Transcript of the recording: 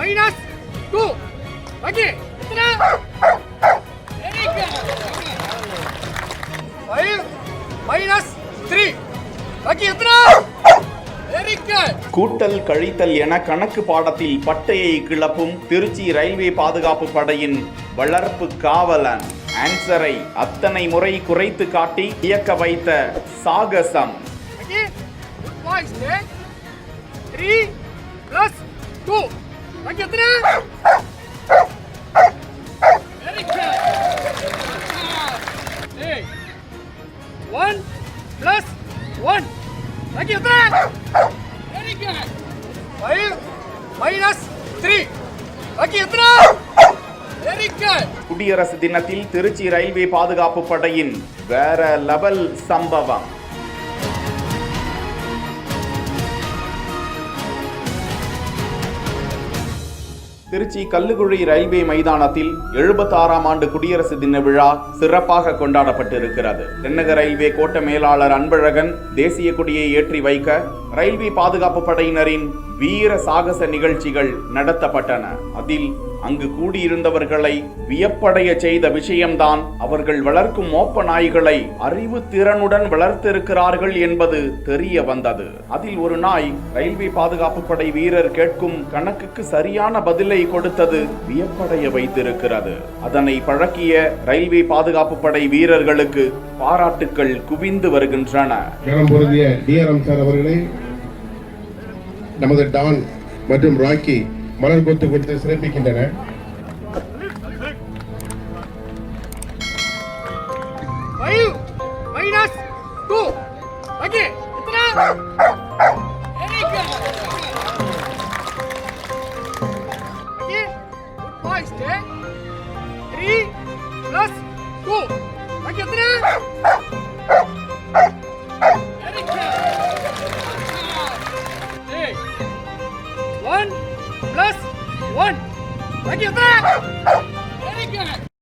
minus 2. Okay. Itna. Very good. 5 minus 3. Okay. Itna. Very good. கூட்டல் கழித்தல் என கணக்கு பாடத்தில் பட்டையை கிளப்பும் திருச்சி ரயில்வே பாதுகாப்பு படையின் வளர்ப்பு காவலன் ஆன்சரை அத்தனை முறை குறைத்து காட்டி இயக்க வைத்த சாகசம். 3 plus 2. Okay, Very good. Hey. 1 plus 1. Okay, Very good. 5 minus 3. Okay, Very good. குடியரசு தினத்தில் திருச்சி ரயில்வே பாதுகாப்பு படையின் வேற லெவல் சம்பவம். திருச்சி கல்லுகுழி ரயில்வே மைதானத்தில் 76ஆம் ஆண்டு குடியரசு தின விழா சிறப்பாக கொண்டாடப்பட்டிருக்கிறது. தென்னக ரயில்வே கோட்ட மேலாளர் அன்பழகன் தேசிய கொடியை ஏற்றி வைக்க ரயில்வே பாதுகாப்பு படையினரின் வீர சாகச நிகழ்ச்சிகள் நடத்தப்பட்டன. அதில் அங்கு கூடியிருந்தவர்களை வியப்படைய செய்த விஷயம்தான் அவர்கள் வளர்க்கும் மோப்ப நாய்களை அறிவு திறனுடன் வளர்த்திருக்கிறார்கள் என்பது தெரிய வந்தது. அதில் ஒரு நாய் ரயில்வே பாதுகாப்பு படை வீரர் கேட்கும் கணக்குக்கு சரியான பதிலை கொடுத்தது வியப்படைய வைத்திருக்கிறது. அதனை பழக்கிய ரயில்வே பாதுகாப்பு படை வீரர்களுக்கு பாராட்டுக்கள் குவிந்து வருகின்றன. நமது டான் மற்றும் ராக்கி மலர் கொத்து கொடுத்து சிறப்பிக்கின்றனர். One plus one. Very good.